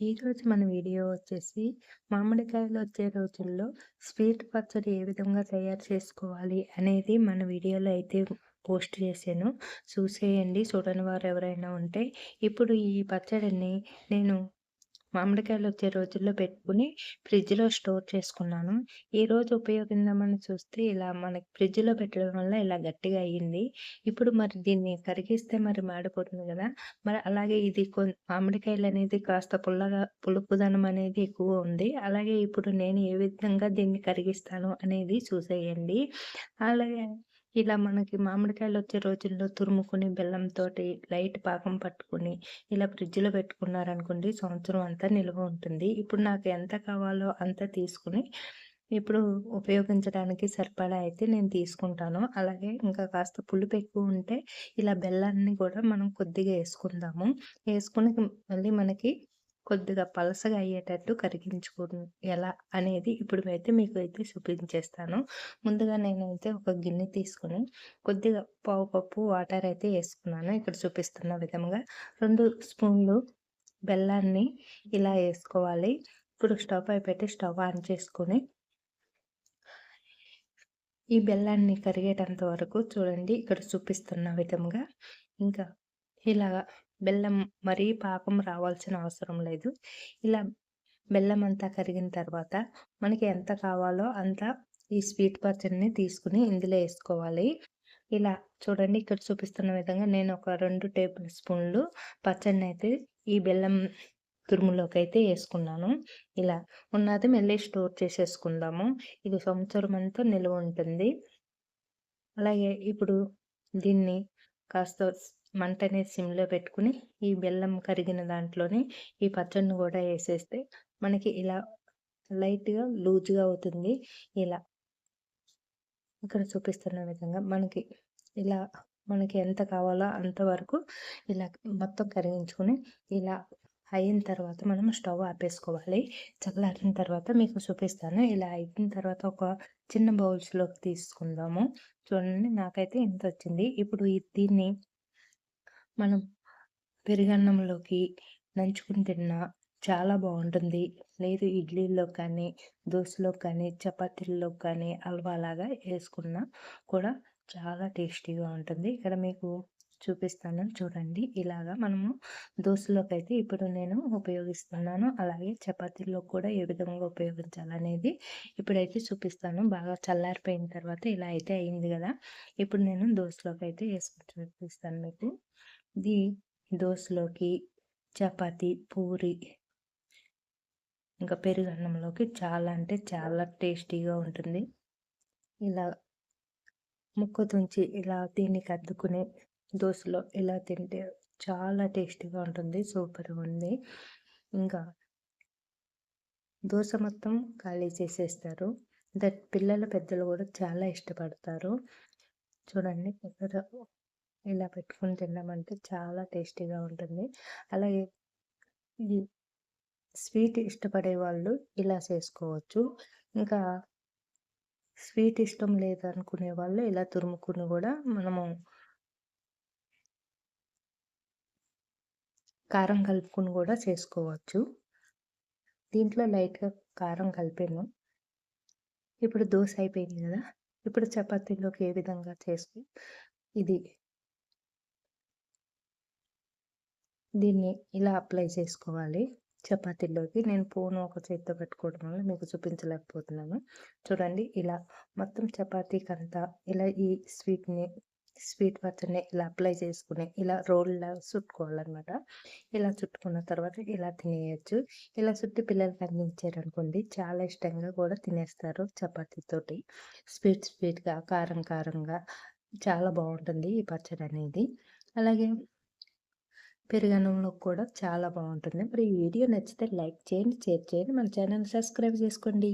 ఈరోజు మన వీడియో వచ్చేసి మామిడికాయలు వచ్చే రోజుల్లో స్వీట్ పచ్చడి ఏ విధంగా తయారు చేసుకోవాలి అనేది మన వీడియోలో అయితే పోస్ట్ చేశాను. చూసేయండి చూడని వారు ఎవరైనా ఉంటే. ఇప్పుడు ఈ పచ్చడిని నేను మామిడికాయలొచ్చే రోజుల్లో పెట్టుకొని ఫ్రిడ్జ్‌లో స్టోర్ చేసుకున్నాను. ఈరోజు ఉపయోగిద్దామని చూస్తే ఇలా మనకి ఫ్రిడ్జ్‌లో పెట్టడం వల్ల ఇలా గట్టిగా అయ్యింది. ఇప్పుడు మరి దీన్ని కరిగిస్తే మరి మాడిపోతుంది గదా! మరి అలాగే ఇది మామిడికాయలనేది కాస్త పుల్లగా పులుపుదనం అనేది ఎక్కువ ఉంది. అలాగే ఇప్పుడు నేను ఏ విధంగా దీన్ని కరిగిస్తాను అనేది చూసేయండి. అలాగే ఇలా మనకి మామిడికాయలొచ్చే రోజుల్లో తురుముకొని బెల్లంతోటి లైట్ పాకం పట్టుకొని ఇలా ఫ్రిడ్జ్‌లో పెట్టుకున్నారనుకోండి సంవత్సరం అంతా నిల్వ ఉంటుంది. ఇప్పుడు నాకు ఎంత కావాలో అంత తీసుకొని, ఇప్పుడు ఉపయోగించడానికి సరిపడా అయితే నేను తీసుకుంటాను. అలాగే ఇంకా కాస్త పులుపు ఎక్కువుంటే ఇలా బెల్లాన్ని కూడా మనం కొద్దిగా యేసుకుందాము. యేసుకొని మళ్ళీ మనకి కొద్దిగా పలసగా అయ్యేటట్టు కరిగించుకొని ఎలా అనేది ఇప్పుడైతే మీకైతే చూపించేస్తాను. ముందుగా నేనైతే ఒక గిన్నె తీసుకొని కొద్దిగా పావు కప్పు వాటర్ అయితే యేసుకున్నాను. ఇక్కడ చూపిస్తున్న విధంగా 2 స్పూన్లు బెల్లాన్ని ఇలా యేసుకోవాలి. ఇప్పుడు స్టవ్ పై పెట్టి స్టవ్ ఆన్ చేసుకొని, ఈ బెల్లాన్ని కరిగేటంత వరకు చూడండి ఇక్కడ చూపిస్తున్న విధంగా. ఇంకా ఇలాగా బెల్లం మరీ పాకం రావాల్సిన అవసరం లేదు. ఇలా బెల్లం అంతా కరిగిన తర్వాత మనకి ఎంత కావాలో అంత ఈ స్వీట్ పచ్చడిని తీసుకొని ఇందులో యేసుకోవాలి. ఇలా చూడండి ఇక్కడ చూపిస్తున్న విధంగా నేను ఒక 2 టేబుల్ స్పూన్లు పచ్చడినైతే ఈ బెల్లం తురుములోకైతే యేసుకున్నాను. ఇలా ఉన్నది మళ్ళీ స్టోర్ చేసేసుకుందాము. ఇది సంవత్సరమంతా నిలువ ఉంటుంది. అలాగే ఇప్పుడు దీన్ని కాస్త మంటనేది సిమ్‌లో పెట్టుకొని, ఈ బెల్లం కరిగిన దాంట్లోనే ఈ పచ్చడిని గూడా యేసేస్తే మనకి ఇలా లైట్‌గా లూజ్‌గా అవుతుంది. ఇలా ఇక్కడ చూపిస్తున్న విధంగా ఇలా మనకి ఎంత కావాలో అంతవరకు ఇలా మొత్తం కరిగించుకొని, ఇలా అయిన తర్వాత మనం స్టవ్ ఆపేసుకోవాలి. చల్లారిన తర్వాత మీకు చూపిస్తాను. ఇలా అయిన తర్వాత ఒక చిన్న బౌల్స్‌లోకి తీసుకుందాము. చూడండి నాకైతే ఇంతొచ్చింది. ఇప్పుడు దీన్ని మనం పెరుగన్నంలోకి నంచుకొని తిన్నా చాలా బావుంటుంది. లేదు ఇడ్లీల్లో కానీ, దోసలోకి కానీ, చపాతీల్లోకి కానీ హల్వాలాగా యేసుకున్నా కూడా చాలా టేస్టీగా ఉంటుంది. ఇక్కడ మీకు చూపిస్తాను చూడండి. ఇలాగా మనము దోసలోకైతే ఇప్పుడు నేను ఉపయోగిస్తున్నాను. అలాగే చపాతీల్లో కూడా ఏ విధంగా ఉపయోగించాలనేది ఇప్పుడైతే చూపిస్తాను. బాగా చల్లారిపోయిన తర్వాత ఇలా అయితే అయింది గదా! ఇప్పుడు నేను దోసలోకైతే యేసుకొని చూపిస్తాను మీకు. ఇది దోసలోకి, చపాతీ, పూరి ఇంకా పెరుగన్నంలోకి చాలా అంటే చాలా టేస్టీగా ఉంటుంది. ఇలా ముక్క తుంచి ఇలా దీనికి అద్దుకుని దోసలో ఇలా తింటే చాలా టేస్టీగా ఉంటుంది. సూపర్‌గుంది. ఇంకా దోస మొత్తం ఖాళీ చేసేస్తారు. పిల్లలు, పెద్దలు గూడా చాలా ఇష్టపడతారు. చూడండి ఇలా పెట్టుకొని తిన్నామంటే చాలా టేస్టీగా ఉంటుంది. అలాగే ఈ స్వీట్ ఇష్టపడే వాళ్ళు ఇలా చేసుకోవచ్చు. ఇంకా స్వీట్ ఇష్టం లేదనుకునే వాళ్ళు ఇలా తురుముకుని గూడా మనము కారం కలుపుకొని గూడా చేసుకోవచ్చు. దీంట్లో లైట్‌గా కారం కలిపాను. ఇప్పుడు దోస అయిపోయింది గదా! ఇప్పుడు చపాతీలోకి ఏ విధంగా ఇది దీన్ని ఇలా అప్లై చేసుకోవాలి చపాతీలోకి. నేను ఫోను ఒక చేత్తో పట్టుకోవడం వల్ల మీకు చూపించలేకపోతున్నాను. చూడండి ఇలా మొత్తం చపాతీకంతా ఇలా ఈ స్వీట్ పచ్చడిని ఇలా అప్లై చేసుకొని ఇలా రోల్‌లాగా చుట్టుకోవాలనమాట. ఇలా చుట్టుకున్న తర్వాత ఇలా తినేయొచ్చు. ఇలా చుట్టి పిల్లలకి అందించారనుకోండి చాలా ఇష్టంగా కూడా తినేస్తారు చపాతీతోటి. స్వీట్‌గా, కారంగా చాలా బావుంటుంది ఈ పచ్చడనేది. అలాగే పెరుగన్నంలో కూడా చాలా బావుంటుంది. మరి ఈ వీడియో నచ్చితే లైక్ చేయండి, షేర్ చేయండి. మన ఛానెల్‌ని సబ్స్క్రైబ్ చేసుకోండి.